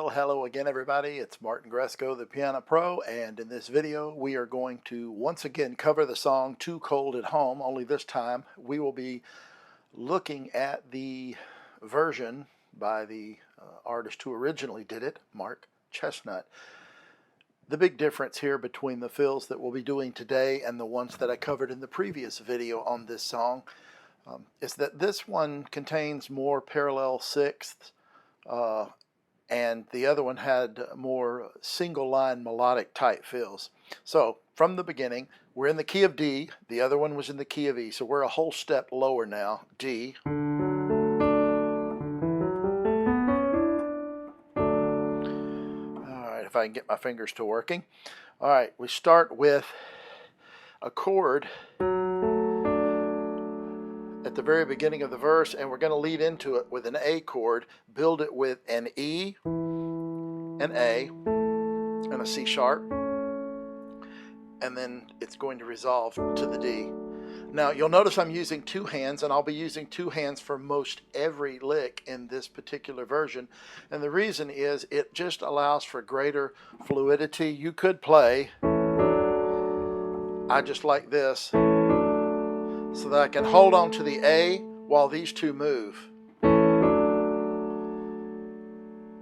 Well, hello again everybody. It's Martin Gresco, the Piano Pro, and in this video we are going to once again cover the song Too Cold at Home, only this time we will be looking at the version by the artist who originally did it, Mark Chesnutt. The big difference here between the fills that we'll be doing today and the ones that I covered in the previous video on this song is that this one contains more parallel sixths and the other one had more single line melodic type fills. So from the beginning, we're in the key of D, the other one was in the key of E, so we're a whole step lower now. D. Alright, if I can get my fingers to working. Alright, we start with a chord at the very beginning of the verse, and we're going to lead into it with an A chord, build it with an E, an A, and a C sharp, and then it's going to resolve to the D. Now you'll notice I'm using two hands, and I'll be using two hands for most every lick in this particular version, and the reason is it just allows for greater fluidity. You could play I just like this, so that I can hold on to the A while these two move.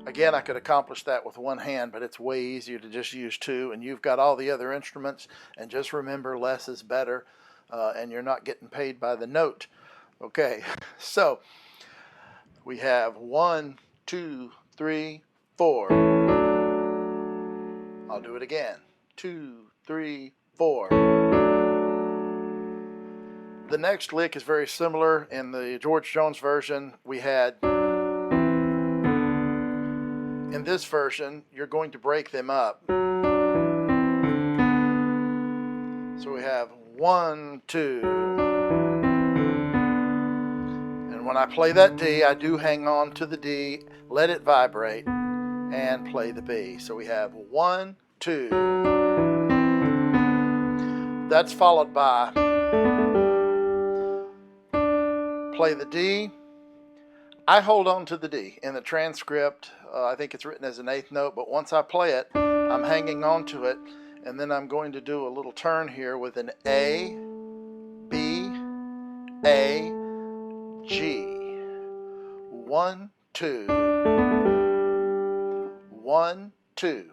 Again, I could accomplish that with one hand, but it's way easier to just use two, and you've got all the other instruments, and just remember less is better, and you're not getting paid by the note. Okay, so we have 1, 2, 3, 4. I'll do it again. 2, 3, 4. The next lick is very similar. In the George Jones version, we had, in this version, you're going to break them up. So we have 1, 2. And when I play that D, I do hang on to the D, let it vibrate, and play the B. So we have 1, 2. That's followed by play the D. I hold on to the D. In the transcript, I think it's written as an eighth note, but once I play it, I'm hanging on to it, and then I'm going to do a little turn here with an A, B, A, G. 1, 2. 1, 2.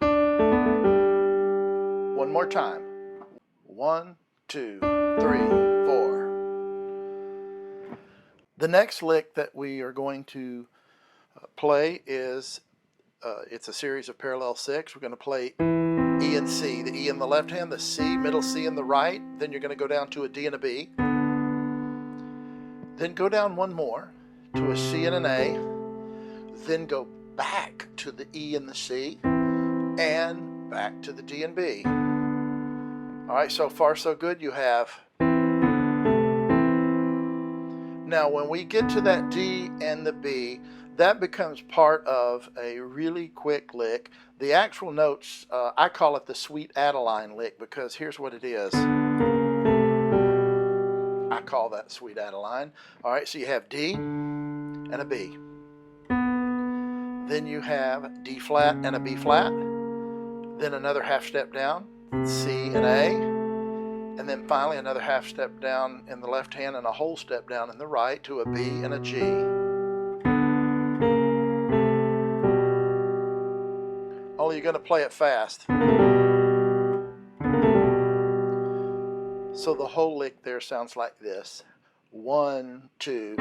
One more time. 1, 2, 3, 4. The next lick that we are going to play is, it's a series of parallel six. We're going to play E and C. The E in the left hand, the C, middle C in the right. Then you're going to go down to a D and a B. Then go down one more to a C and an A. Then go back to the E and the C. And back to the D and B. All right, so far so good. You have. Now when we get to that D and the B, that becomes part of a really quick lick. The actual notes, I call it the Sweet Adeline lick, because here's what it is. I call that Sweet Adeline. All right, so you have D and a B. Then you have D flat and a B flat. Then another half step down, C and A. And then finally another half step down in the left hand and a whole step down in the right to a B and a G. Only you're going to play it fast. So the whole lick there sounds like this. 1, 2.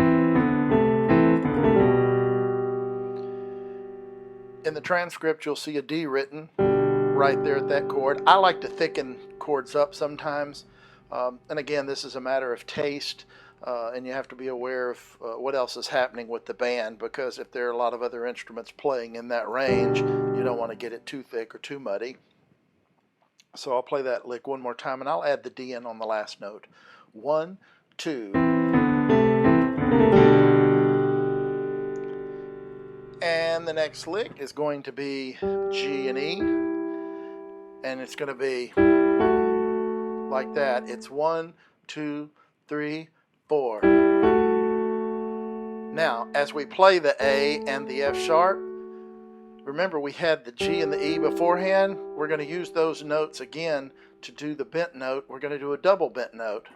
In the transcript you'll see a D written right there at that chord. I like to thicken chords up sometimes, and again, this is a matter of taste, and you have to be aware of what else is happening with the band, because if there are a lot of other instruments playing in that range, you don't want to get it too thick or too muddy. So I'll play that lick one more time, and I'll add the D in on the last note. 1, 2. And the next lick is going to be G and E. And it's going to be like that. It's 1, 2, 3, 4. Now, as we play the A and the F sharp, Remember, we had the G and the E beforehand. We're going to use those notes again to do the bent note. We're going to do a double bent note.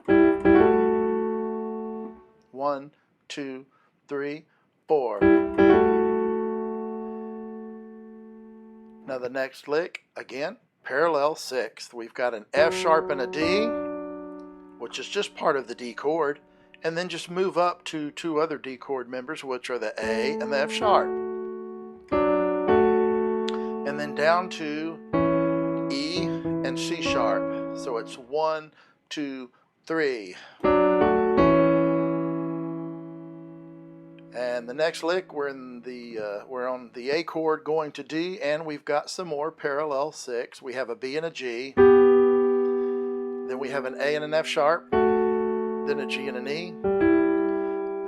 1, 2, 3, 4. Now the next lick, again, parallel sixth. We've got an F sharp and a D, which is just part of the D chord, and then just move up to two other D chord members, which are the A and the F sharp. And then down to E and C sharp. So it's 1, 2, 3. And the next lick, we're on the A chord going to D, and we've got some more parallel six. We have a B and a G, then we have an A and an F sharp, then a G and an E,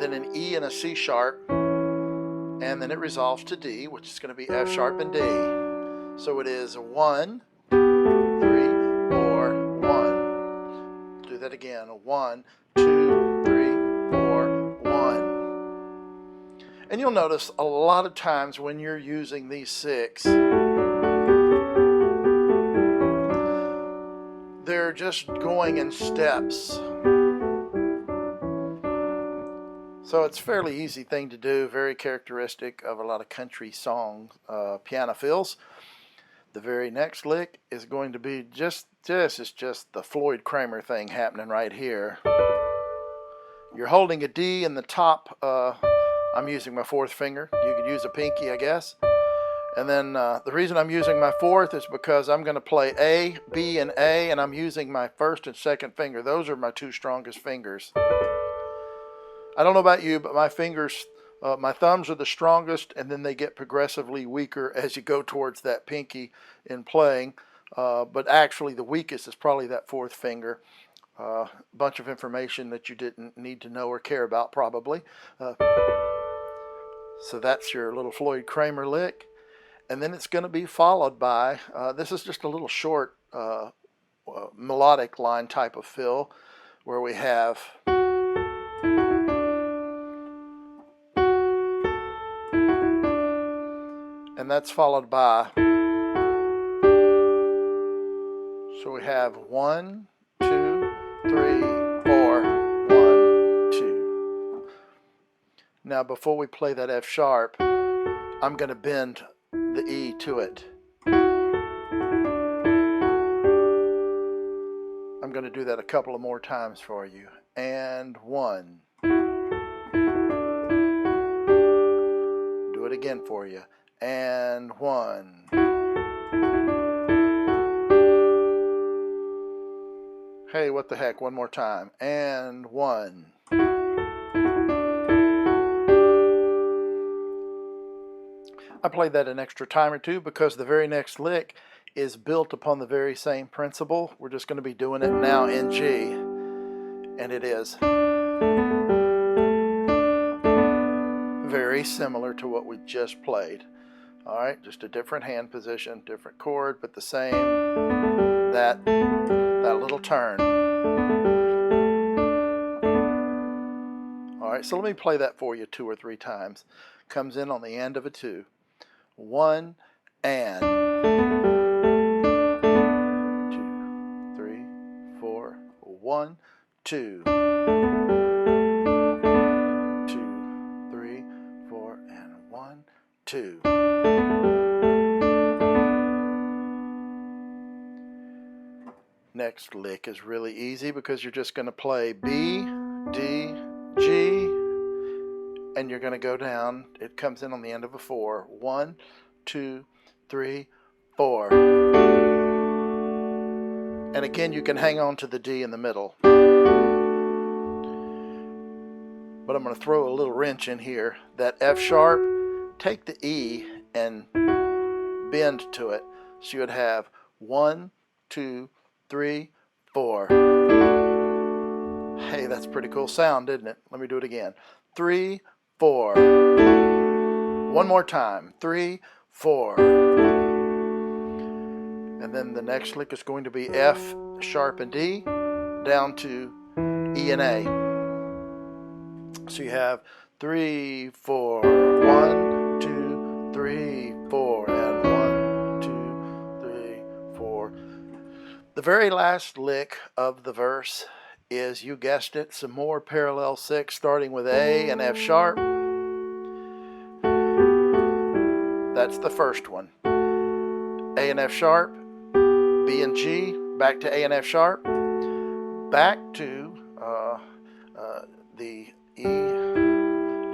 then an E and a C sharp, and then it resolves to D, which is going to be F sharp and D. So it is 1, 3, 4, 1. Do that again. 1, 2, 3, 4, 1. And you'll notice a lot of times when you're using these six, they're just going in steps. So it's a fairly easy thing to do, very characteristic of a lot of country song piano fills. The very next lick is going to be just the Floyd Cramer thing happening right here. You're holding a D in the top. I'm using my fourth finger. You could use a pinky, I guess. And then the reason I'm using my fourth is because I'm going to play A, B, and A, and I'm using my first and second finger. Those are my two strongest fingers. I don't know about you, but my fingers, my thumbs are the strongest, and then they get progressively weaker as you go towards that pinky in playing. But actually, the weakest is probably that fourth finger. Bunch of information that you didn't need to know or care about, probably. So that's your little Floyd Cramer lick. And then it's going to be followed by, this is just a little short melodic line type of fill, where we have and that's followed by, so we have 1, 2, 3, 4, 1, 2. Now before we play that F sharp, I'm going to bend the E to it. I'm going to do that a couple of more times for you. And 1. Do it again for you. And 1. Hey, what the heck, one more time. And 1. I played that an extra time or two because the very next lick is built upon the very same principle. We're just going to be doing it now in G, and it is very similar to what we just played. All right, just a different hand position, different chord, but the same, that little turn. All right, so let me play that for you 2 or 3 times. Comes in on the end of a 2. 1 and 2, 3, 4, 1, 2, 2, 3, 4, and 1, 2. Next lick is really easy because you're just going to play B, D, G, and you're going to go down. It comes in on the end of a 4. 1, 2, 3, 4. And again, you can hang on to the D in the middle. But I'm going to throw a little wrench in here. That F sharp, take the E and bend to it. So you would have 1, 2, 3, 4. Hey, that's a pretty cool sound, isn't it? Let me do it again. 3, 4. One more time. 3, 4. And then the next lick is going to be F sharp and D down to E and A. So you have 3, 4, 1, 2, 3, 4. very last lick of the verse is, you guessed it, some more parallel 6 starting with A and F sharp. That's the first one. A and F sharp, B and G, back to A and F sharp, back to the E,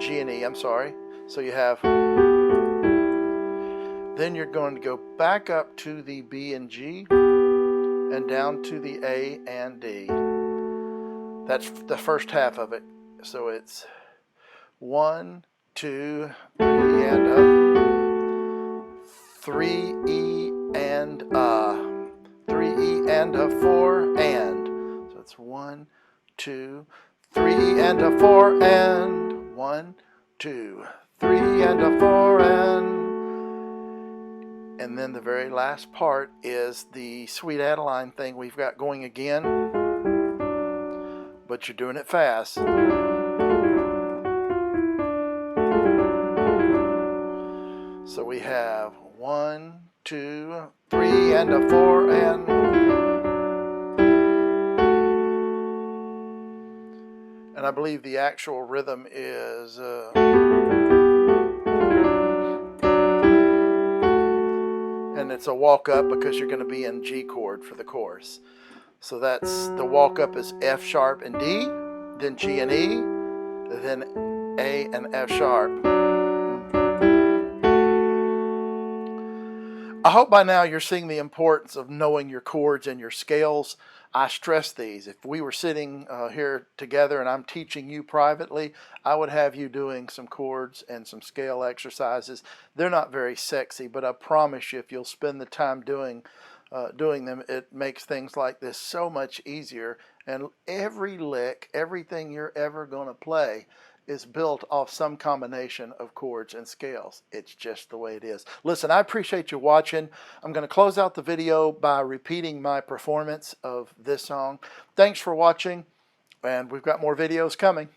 G and E, I'm sorry. So you have, then you're going to go back up to the B and G and down to the A and D. That's the first half of it. So it's 1, 2, 3 and a, 3 E and a, 3 E and a, 4 and. So it's 1, 2, 3 and a, 4 and, 1, 2, 3 and a, 4 and then the very last part is the Sweet Adeline thing we've got going again, but you're doing it fast. So we have 1, 2, 3 and a, 4 and I believe the actual rhythm is and it's a walk up because you're going to be in G chord for the chorus. So that's, the walk up is F sharp and D, then G and E, then A and F sharp. I hope by now you're seeing the importance of knowing your chords and your scales. I stress these. If we were sitting here together and I'm teaching you privately, I would have you doing some chords and some scale exercises. They're not very sexy, but I promise you, if you'll spend the time doing them, it makes things like this so much easier. And every lick, everything you're ever going to play is built off some combination of chords and scales. It's just the way it is. Listen, I appreciate you watching. I'm going to close out the video by repeating my performance of this song. Thanks for watching, and we've got more videos coming.